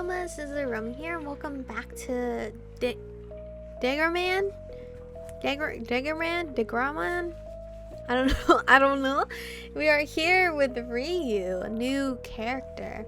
Aromas, this is Aromie here, and welcome back to Degraman? Degraman? I don't know. We are here with Ryu, a new character.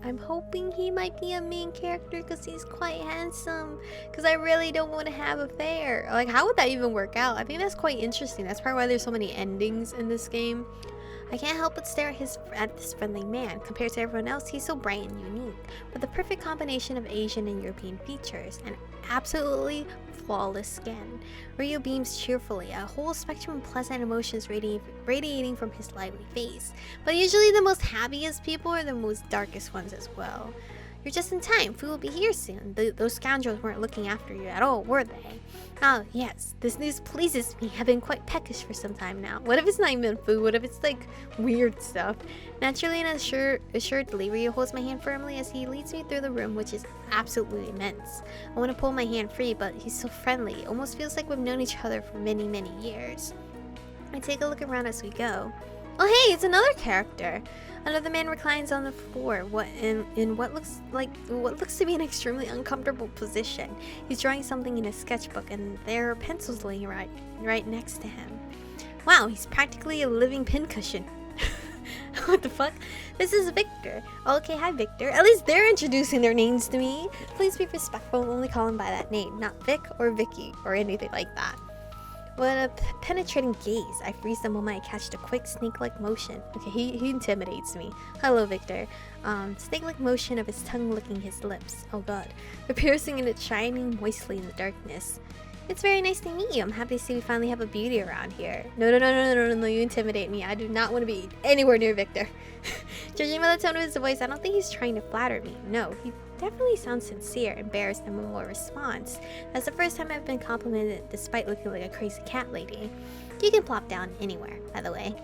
I'm hoping he might be a main character because he's quite handsome. Because I really don't want to have a affair. Like, how would that even work out? I think that's quite interesting. That's probably why there's so many endings in this game. I can't help but stare at this friendly man. Compared to everyone else, he's so bright and unique, with the perfect combination of Asian and European features, and absolutely flawless skin. Ryu beams cheerfully, a whole spectrum of pleasant emotions radiating from his lively face. But usually the most happiest people are the most darkest ones as well. You're just in time. Food will be here soon. Those scoundrels weren't looking after you at all, were they? Oh, yes. This news pleases me. I've been quite peckish for some time now. What if it's not even food? What if it's, like, weird stuff? Naturally and assuredly, Ryu holds my hand firmly as he leads me through the room, which is absolutely immense. I want to pull my hand free, but he's so friendly. It almost feels like we've known each other for many, many years. I take a look around as we go. Oh, hey, it's another character. Another man reclines on the floor, in what looks to be an extremely uncomfortable position. He's drawing something in a sketchbook, and there are pencils laying right next to him. Wow, he's practically a living pincushion. What the fuck? This is Victor. Okay, hi Victor. At least they're introducing their names to me. Please be respectful and only call him by that name, not Vic or Vicky or anything like that. With a penetrating gaze, I freeze the moment I catch the quick snake-like motion. Okay, he intimidates me. Hello, Victor. Snake-like motion of his tongue licking his lips. Oh god. The piercing and it shining moistly in the darkness. It's very nice to meet you. I'm happy to see we finally have a beauty around here. No, you intimidate me. I do not want to be anywhere near Victor. Judging by the tone of his voice, I don't think he's trying to flatter me. No, he definitely sounds sincere, embarrassed, and minimal response. That's the first time I've been complimented despite looking like a crazy cat lady. You can plop down anywhere, by the way.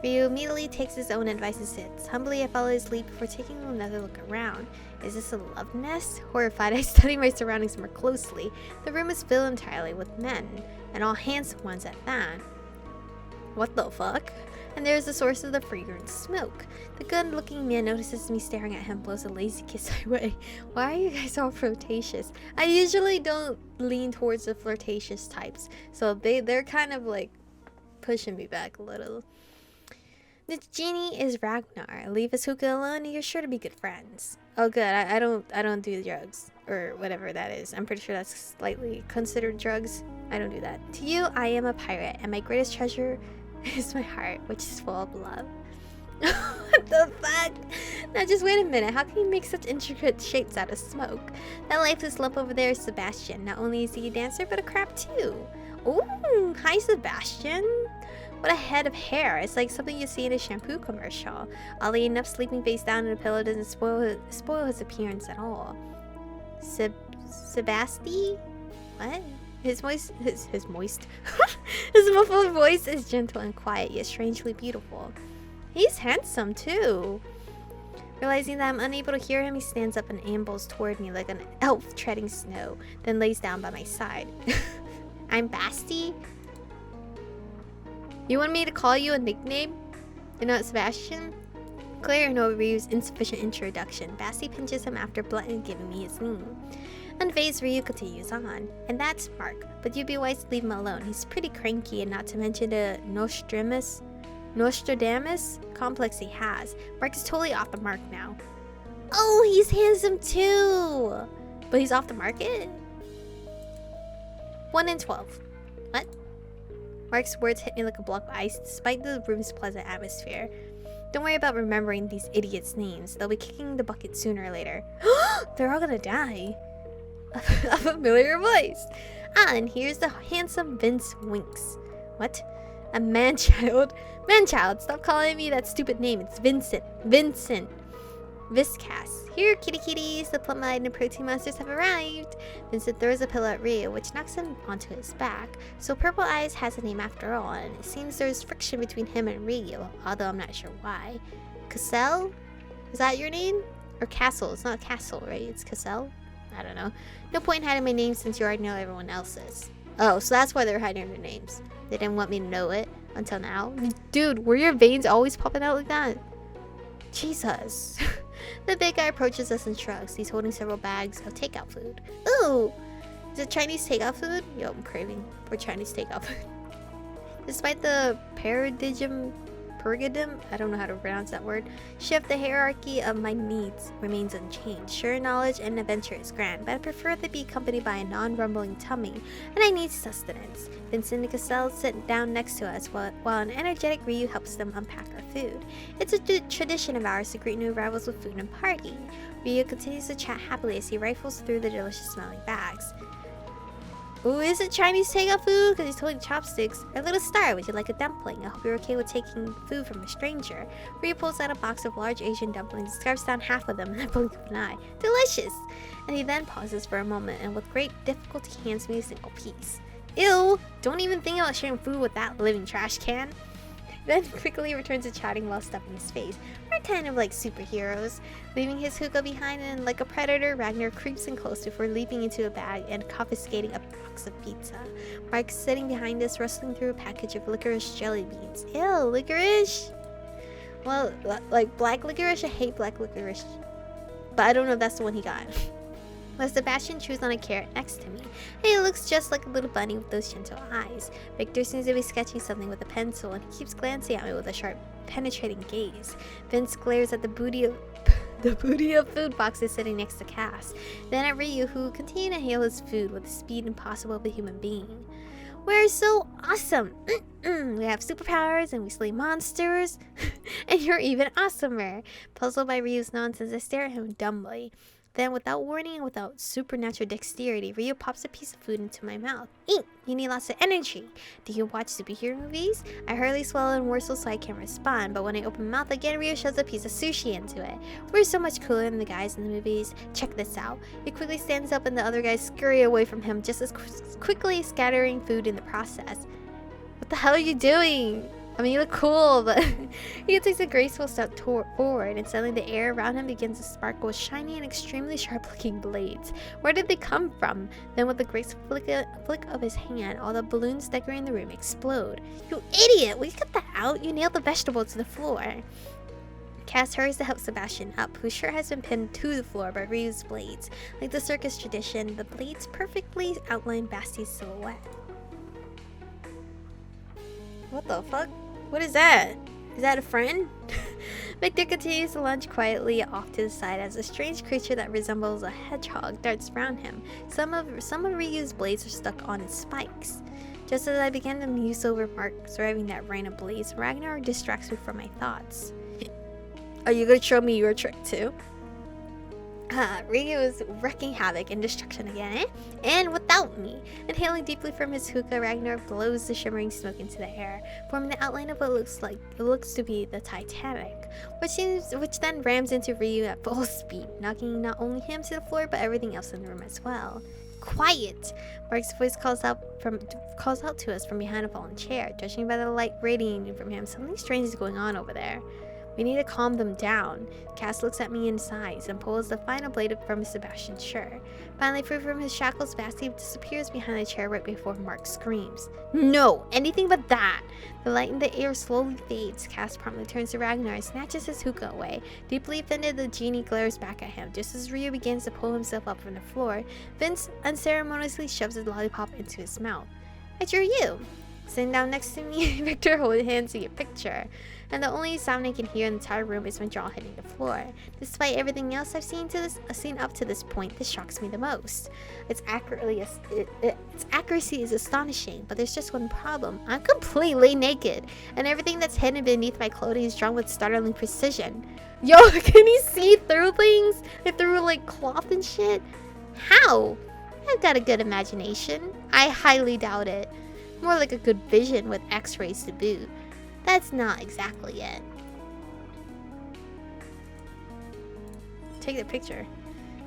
Ryu immediately takes his own advice and sits. Humbly, I follow his lead before taking another look around. Is this a love nest? Horrified, I study my surroundings more closely. The room is filled entirely with men, and all handsome ones at that. What the fuck? And there's the source of the fragrant smoke. The good-looking man notices me staring at him, blows a lazy kiss away. Why are you guys all flirtatious? I usually don't lean towards the flirtatious types, so they're kind of like pushing me back a little. The genie is Ragnar. Leave his hookah alone and you're sure to be good friends. Oh good, I don't do drugs. Or whatever that is. I'm pretty sure that's slightly considered drugs. I don't do that. To you, I am a pirate, and my greatest treasure is my heart, which is full of love. What the fuck? Now just wait a minute, how can you make such intricate shapes out of smoke? That lifeless lump over there is Sebastian. Not only is he a dancer, but a crab too. Ooh, hi Sebastian. What a head of hair. It's like something you see in a shampoo commercial. Oddly enough, sleeping face down in a pillow doesn't spoil his appearance at all. Sebasti? What? His muffled voice is gentle and quiet, yet strangely beautiful. He's handsome too. Realizing that I'm unable to hear him, he stands up and ambles toward me like an elf treading snow, then lays down by my side. I'm Basti? You want me to call you a nickname? You're not Sebastian? Clear and over Ryu's insufficient introduction, Basti pinches him after bluntly giving me his name. Unfazed, Ryu continues on. And that's Mark, but you'd be wise to leave him alone. He's pretty cranky, and not to mention the Nostradamus complex he has. Mark is totally off the mark now. Oh, he's handsome too! But he's off the market? 1 in 12. What? Mark's words hit me like a block of ice despite the room's pleasant atmosphere. Don't worry about remembering these idiots' names. They'll be kicking the bucket sooner or later. They're all gonna die. A familiar voice. Ah, and here's the handsome Vince Winks. What? A man-child? Man-child, stop calling me that stupid name. It's Vincent. Viscas. Here, kitty kitties, the plum-eyed and protein monsters have arrived. Vincent throws a pillow at Ryu, which knocks him onto his back. So Purple Eyes has a name after all, and it seems there's friction between him and Ryu, although I'm not sure why. Cassell? Is that your name? Or Castle? It's not Castle, right? It's Cassell? I don't know. No point in hiding my name since you already know everyone else's. Oh, so that's why they're hiding their names. They didn't want me to know it until now. Dude, were your veins always popping out like that? Jesus. The big guy approaches us and shrugs. He's holding several bags of takeout food. Ooh! Is it Chinese takeout food? Yo, I'm craving for Chinese takeout food. Despite the paradigm, I don't know how to pronounce that word, shift, the hierarchy of my needs remains unchanged. Sure, knowledge and adventure is grand, but I prefer to be accompanied by a non-rumbling tummy, and I need sustenance. Vincent and Cassell sit down next to us while an energetic Ryu helps them unpack our food. It's a tradition of ours to greet new arrivals with food and party. Ryu continues to chat happily as he rifles through the delicious smelling bags. Ooh, is it Chinese takeout food? Because he's holding chopsticks. A little star, would you like a dumpling? I hope you're okay with taking food from a stranger. Ryu pulls out a box of large Asian dumplings, scarfs down half of them in a blink of an eye. Delicious! And he then pauses for a moment and with great difficulty hands me a single piece. Ew! Don't even think about sharing food with that living trash can. Then quickly returns to chatting while stuffing his face. We're kind of like superheroes. Leaving his hookah behind, and like a predator, Ragnar creeps in close before leaping into a bag and confiscating a box of pizza. Mark's sitting behind us, rustling through a package of licorice jelly beans. Ew, licorice? Well, like black licorice? I hate black licorice. But I don't know if that's the one he got. While Sebastian chews on a carrot next to me, and he looks just like a little bunny with those gentle eyes. Victor seems to be sketching something with a pencil, and he keeps glancing at me with a sharp, penetrating gaze. Vince glares at the booty of food boxes sitting next to Cass, then at Ryu, who continues to hail his food with the speed impossible of a human being. We're so awesome! We have superpowers and we slay monsters, and you're even awesomer. Puzzled by Ryu's nonsense, I stare at him dumbly. Then, without warning and without supernatural dexterity, Ryu pops a piece of food into my mouth. Eat! You need lots of energy. Do you watch superhero movies? I hurriedly swallow a morsel so I can respond, but when I open my mouth again, Ryu shoves a piece of sushi into it. We're so much cooler than the guys in the movies. Check this out. He quickly stands up and the other guys scurry away from him, just as quickly scattering food in the process. What the hell are you doing? I mean, you look cool, but he takes a graceful step forward, and suddenly the air around him begins to sparkle with shiny and extremely sharp-looking blades. Where did they come from? Then, with a graceful flick of his hand, all the balloons decorating the room explode. You idiot! Will you cut that out? You nailed the vegetable to the floor. Cass hurries to help Sebastian up, who sure has been pinned to the floor by Ryu's blades. Like the circus tradition, the blades perfectly outline Basti's silhouette. What the fuck? What is that? Is that a friend? Victor continues to lunge quietly off to the side as a strange creature that resembles a hedgehog darts around him. Some of Ryu's blades are stuck on its spikes. Just as I begin to muse over Mark surviving that rain of blades, Ragnar distracts me from my thoughts. Are you gonna show me your trick too? Ryu is wreaking havoc and destruction again, eh? And without me. Inhaling deeply from his hookah, Ragnar blows the shimmering smoke into the air, forming the outline of what looks to be the Titanic, which then rams into Ryu at full speed, knocking not only him to the floor but everything else in the room as well. Quiet! Mark's voice calls out to us from behind a fallen chair. Judging by the light radiating from him, something strange is going on over there. We need to calm them down. Cass looks at me and sighs and pulls the final blade from Sebastian's shirt. Finally, free from his shackles, Basti disappears behind the chair right before Mark screams. No! Anything but that! The light in the air slowly fades. Cass promptly turns to Ragnar and snatches his hookah away. Deeply offended, the genie glares back at him. Just as Ryu begins to pull himself up from the floor, Vince unceremoniously shoves his lollipop into his mouth. It's you! Sitting down next to me, Victor holds hands to get a picture. And the only sound I can hear in the entire room is my jaw hitting the floor. Despite everything else I've seen up to this point, this shocks me the most. Its accuracy is astonishing, but there's just one problem. I'm completely naked, and everything that's hidden beneath my clothing is drawn with startling precision. Yo, can you see through things? They threw like cloth and shit? How? I've got a good imagination. I highly doubt it. More like a good vision with x-rays to boot. That's not exactly it. Take the picture.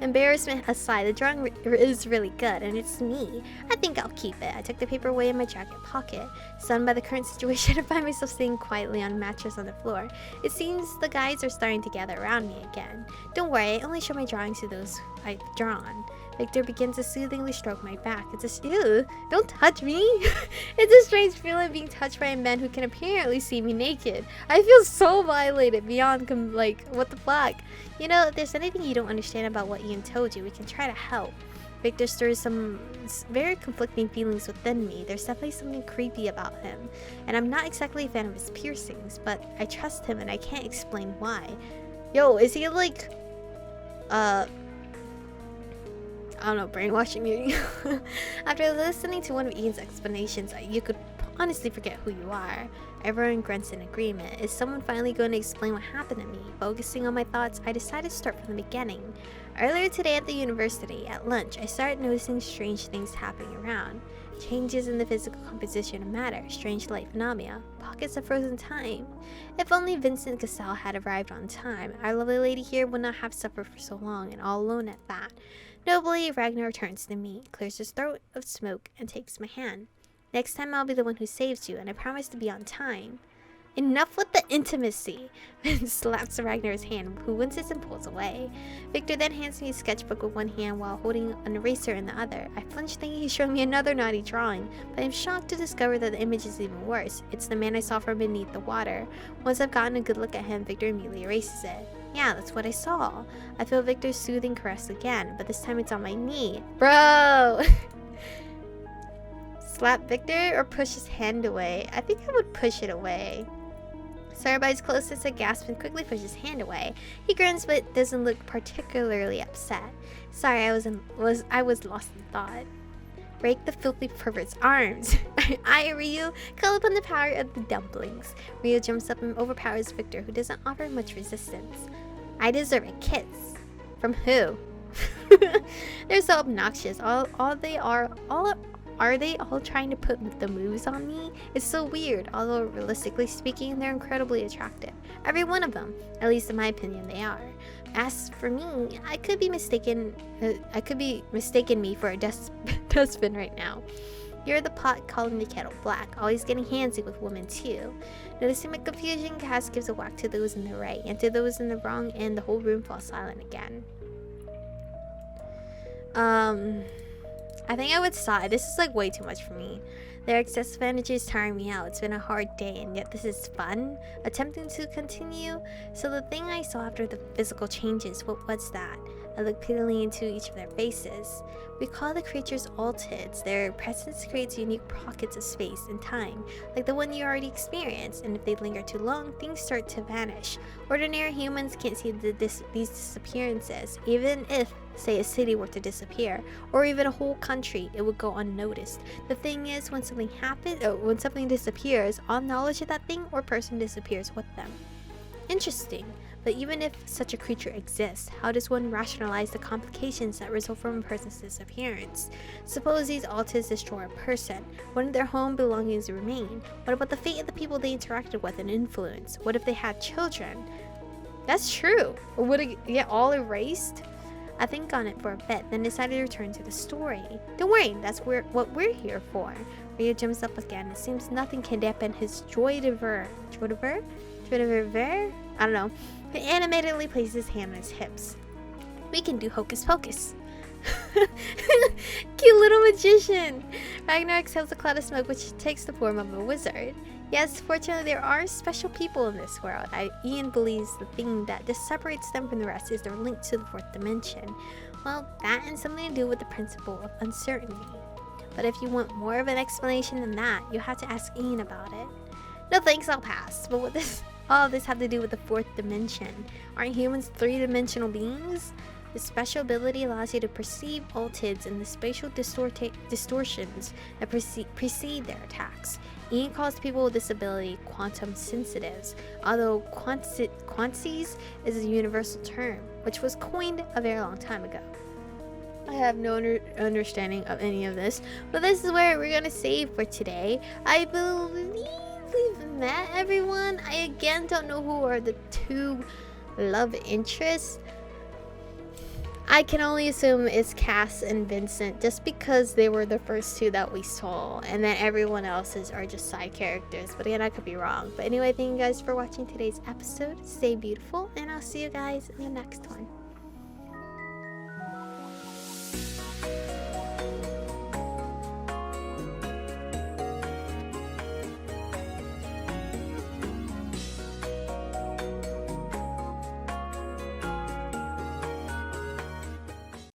Embarrassment aside, the drawing is really good, and it's me. I think I'll keep it. I took the paper away in my jacket pocket. Stunned by the current situation, I find myself sitting quietly on a mattress on the floor. It seems the guys are starting to gather around me again. Don't worry, I only show my drawings to those I've drawn. Victor begins to soothingly stroke my back. It's a ew, don't touch me. It's a strange feeling being touched by a man who can apparently see me naked. I feel so violated beyond like, what the fuck? You know, if there's anything you don't understand about what Ian told you, we can try to help. Victor stirs some very conflicting feelings within me. There's definitely something creepy about him. And I'm not exactly a fan of his piercings, but I trust him and I can't explain why. Yo, is he like, I don't know, brainwashing me? After listening to one of Ian's explanations, you could honestly forget who you are. Everyone grunts in agreement. Is someone finally going to explain what happened to me? Focusing on my thoughts, I decided to start from the beginning. Earlier today at the university, at lunch, I started noticing strange things happening around. Changes in the physical composition of matter, strange light phenomena, pockets of frozen time. If only Vincent Cassell had arrived on time, our lovely lady here would not have suffered for so long and all alone at that. Nobly, Ragnar turns to me, clears his throat of smoke, and takes my hand. Next time I'll be the one who saves you, and I promise to be on time. Enough with the intimacy! Vince slaps Ragnar's hand, who winces and pulls away. Victor then hands me a sketchbook with one hand while holding an eraser in the other. I flinch thinking he's showing me another naughty drawing, but I'm shocked to discover that the image is even worse. It's the man I saw from beneath the water. Once I've gotten a good look at him, Victor immediately erases it. Yeah, that's what I saw. I feel Victor's soothing caress again, but this time it's on my knee. Bro! Slap Victor or push his hand away? I think I would push it away. So everybody's closest, I gasp and quickly push his hand away. He grins but doesn't look particularly upset. Sorry, I was lost in thought. Break the filthy pervert's arms. I, Ryu, call upon the power of the dumplings. Ryu jumps up and overpowers Victor, who doesn't offer much resistance. I deserve a kiss. From who? They're so obnoxious. Are they all trying to put the moves on me? It's so weird, although realistically speaking, they're incredibly attractive. Every one of them, at least in my opinion, they are. As for me, I could be mistaken me for a dustbin right now. You're the pot calling the kettle black, always getting handsy with women too. Noticing my confusion, Cass gives a whack to those in the right, and to those in the wrong, and the whole room falls silent again. I think I would sigh. This is like way too much for me. Their excessive energy is tiring me out. It's been a hard day, and yet this is fun. Attempting to continue. So the thing I saw after the physical changes, what was that? I looked pitilessly into each of their faces. We call the creatures altids. Their presence creates unique pockets of space and time, like the one you already experienced, and if they linger too long, things start to vanish. Ordinary humans can't see these disappearances, even if, say, a city were to disappear, or even a whole country, it would go unnoticed. The thing is, when something disappears, all knowledge of that thing or person disappears with them. Interesting. But even if such a creature exists, how does one rationalize the complications that result from a person's disappearance? Suppose these altids destroy a person. What if their home belongings remain? What about the fate of the people they interacted with and influenced? What if they had children? That's true. Or would it get all erased? I think on it for a bit, then decided to return to the story. Don't worry, that's what we're here for. Ryu jumps up again. It seems nothing can dampen his joie de vivre. Joie de vivre? I don't know. He animatedly places his hand on his hips. We can do hocus pocus. Cute little magician. Ragnar exhales a cloud of smoke which takes the form of a wizard. Yes, fortunately there are special people in this world. Ian believes the thing that just separates them from the rest is their link to the fourth dimension. Well, that and something to do with the principle of uncertainty. But if you want more of an explanation than that, you'll have to ask Ian about it. No thanks, I'll pass. But what does all of this have to do with the fourth dimension? Aren't humans three-dimensional beings? The special ability allows you to perceive altids and the spatial distortions that precede their attacks. Ian calls people with this ability quantum sensitives, although quantsies is a universal term, which was coined a very long time ago. I have no understanding of any of this, but this is where we're gonna save for today. I believe we've met everyone. I again don't know who are the two love interests. I can only assume it's Cass and Vincent just because they were the first two that we saw, and then everyone else's are just side characters, but again I could be wrong. But anyway, thank you guys for watching today's episode. Stay beautiful, and I'll see you guys in the next one.